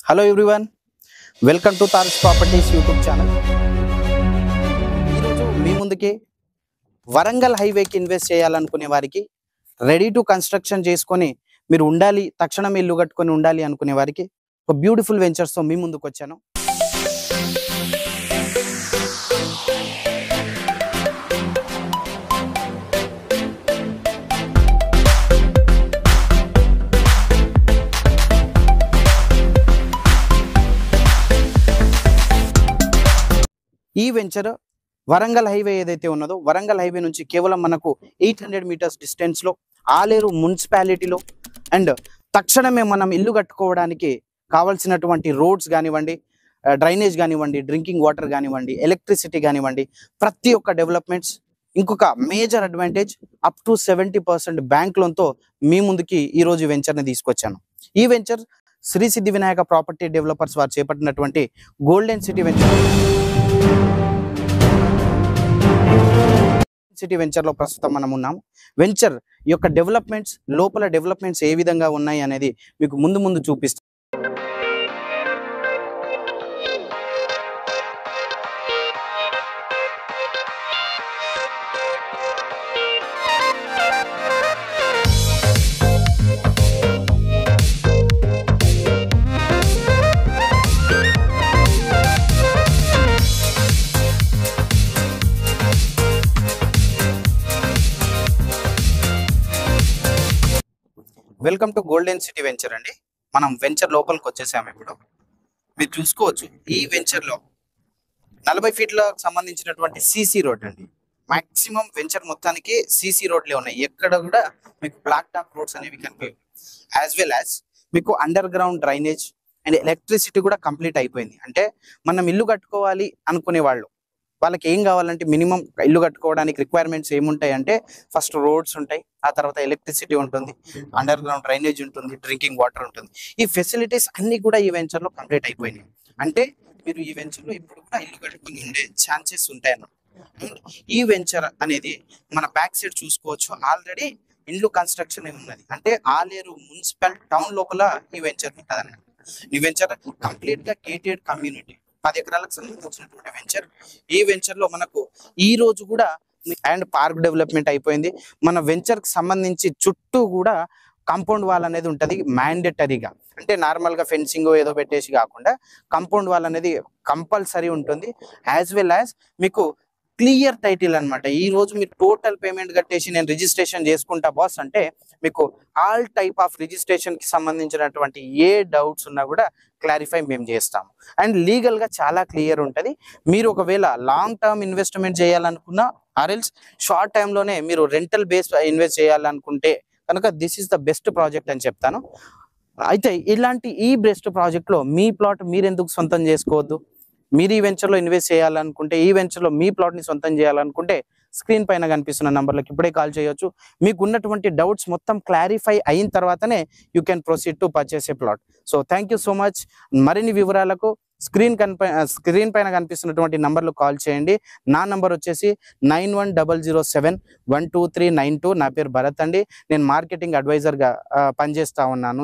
Hello everyone, welcome to Taurus properties YouTube channel. ఈరోజు మీ ముందుకి వరంగల్ హైవేకి ఇన్వెస్ట్ చేయాలనుకునే వారికి, రెడీ టు కన్స్ట్రక్షన్ చేసుకొని మీరు ఉండాలి, తక్షణం ఇల్లు కట్టుకొని ఉండాలి అనుకునే వారికి ఒక బ్యూటిఫుల్ వెంచర్స్తో మీ ముందుకు వచ్చాను. ఈ వెంచర్ వరంగల్ హైవే ఏదైతే ఉన్నదో, వరంగల్ హైవే నుంచి కేవలం మనకు 800 మీటర్స్ డిస్టెన్స్లో ఆలేరు మున్సిపాలిటీలో అండ్ తక్షణమే మనం ఇల్లు కట్టుకోవడానికి కావాల్సినటువంటి రోడ్స్ కానివ్వండి, డ్రైనేజ్ కానివ్వండి, డ్రింకింగ్ వాటర్ కానివ్వండి, ఎలక్ట్రిసిటీ కానివ్వండి, ప్రతి ఒక్క డెవలప్మెంట్స్. ఇంకొక major advantage, up to 70% bank లోన్తో మీ ముందుకి ఈరోజు వెంచర్ని తీసుకొచ్చాను. ఈ వెంచర్ శ్రీ సిద్ధి వినాయక ప్రాపర్టీ డెవలపర్స్ వారు చేపట్టినటువంటి golden city venture. City venture లో ప్రస్తుతం మనం ఉన్నాము. వెంచర్ యొక్క డెవలప్మెంట్స్, లోపల డెవలప్మెంట్స్ ఏ విధంగా ఉన్నాయి అనేది మీకు ముందు చూపిస్తాం. Welcome to golden city venture అండి. మనం వెంచర్ లోపలికి వచ్చేసాము. ఇప్పుడు మీరు చూసుకోవచ్చు, ఈ వెంచర్ లో 40 ఫీట్లకు సంబంధించినటువంటి సీసీ రోడ్ అండి. మాక్సిమం వెంచర్ మొత్తానికి సీసీ రోడ్లే ఉన్నాయి. ఎక్కడ కూడా మీకు బ్లాక్ టాప్ రోడ్స్ అనేవి కనిపించవు. యాజ్ వెల్ యాజ్ మీకు under ground drainage and electricity కూడా కంప్లీట్ అయిపోయింది. అంటే మనం ఇల్లు కట్టుకోవాలి అనుకునే వాళ్ళకి ఏం కావాలంటే, మినిమం ఇల్లు కట్టుకోవడానికి రిక్వైర్మెంట్స్ ఏముంటాయి అంటే, ఫస్ట్ రోడ్స్ ఉంటాయి, ఆ తర్వాత ఎలక్ట్రిసిటీ ఉంటుంది, అండర్ గ్రౌండ్ డ్రైనేజ్ ఉంటుంది, డ్రింకింగ్ వాటర్ ఉంటుంది. ఈ ఫెసిలిటీస్ అన్ని కూడా ఈ వెంచర్లో కంప్లీట్ అయిపోయినాయి. అంటే మీరు ఈ వెంచర్లో ఇప్పుడు కూడా ఇల్లు కట్టుకుని ఉండే ఛాన్సెస్ ఉంటాయి అన్నమాట. ఈ వెంచర్ అనేది మన బ్యాక్ సైడ్ చూసుకోవచ్చు, ఆల్రెడీ ఇల్లు కన్స్ట్రక్షన్ ఉన్నది. అంటే ఆలేరు మున్సిపల్ టౌన్ లోపల ఈ వెంచర్ ఉంటుంది అన్నమాట. ఈ వెంచర్ కంప్లీట్ గా గేటెడ్ కమ్యూనిటీ, 10 ఎకరాలకు సంబంధించినటువంటి వెంచర్. ఈ వెంచర్ లో మనకు ఈ రోజు కూడా అండ్ పార్క్ డెవలప్మెంట్ అయిపోయింది. మన వెంచర్ కి సంబంధించి చుట్టూ కూడా కాంపౌండ్ వాల్ అనేది ఉంటుంది మ్యాండేటరీగా. అంటే నార్మల్ గా ఫెన్సింగ్ ఏదో పెట్టేసి కాకుండా కాంపౌండ్ వాల్ అనేది కంపల్సరీ ఉంటుంది. యాజ్ వెల్ యాజ్ మీకు క్లియర్ టైటిల్ అనమాట. ఈ రోజు మీరు టోటల్ పేమెంట్ కట్టేసి నేను రిజిస్ట్రేషన్ చేసుకుంటా బాస్ అంటే, మీకు ఆల్ టైప్ ఆఫ్ రిజిస్ట్రేషన్ కి సంబంధించినటువంటి ఏ డౌట్స్ ఉన్నా కూడా క్లారిఫై మేము చేస్తాము. అండ్ లీగల్ గా చాలా క్లియర్ ఉంటుంది. మీరు ఒకవేళ లాంగ్ టర్మ్ ఇన్వెస్ట్మెంట్ చేయాలనుకున్నా, ఆర్ఎల్స్ షార్ట్ టైంలోనే మీరు రెంటల్ బేస్ ఇన్వెస్ట్ చేయాలనుకుంటే కనుక this is the best project అని చెప్తాను. అయితే ఇలాంటి ఈ బెస్ట్ ప్రాజెక్ట్ లో మీ ప్లాట్ మీరు ఎందుకు సొంతం చేసుకోవద్దు? మీరు ఈ వెంచర్లో ఇన్వెస్ట్ చేయాలనుకుంటే, ఈ వెంచర్లో మీ ప్లాట్ని సొంతం చేయాలనుకుంటే, స్క్రీన్ పైన కనిపిస్తున్న నంబర్లకు ఇప్పుడే కాల్ చేయొచ్చు. మీకు ఉన్నటువంటి డౌట్స్ మొత్తం క్లారిఫై అయిన తర్వాతనే you can proceed to purchase A plot. So thank you so much. మరిన్ని వివరాలకు స్క్రీన్ పైన కనిపిస్తున్నటువంటి నంబర్లు కాల్ చేయండి. నా నంబర్ వచ్చేసి 9100712392. నా పేరు భరత్ అండి. నేను మార్కెటింగ్ అడ్వైజర్గా పనిచేస్తా ఉన్నాను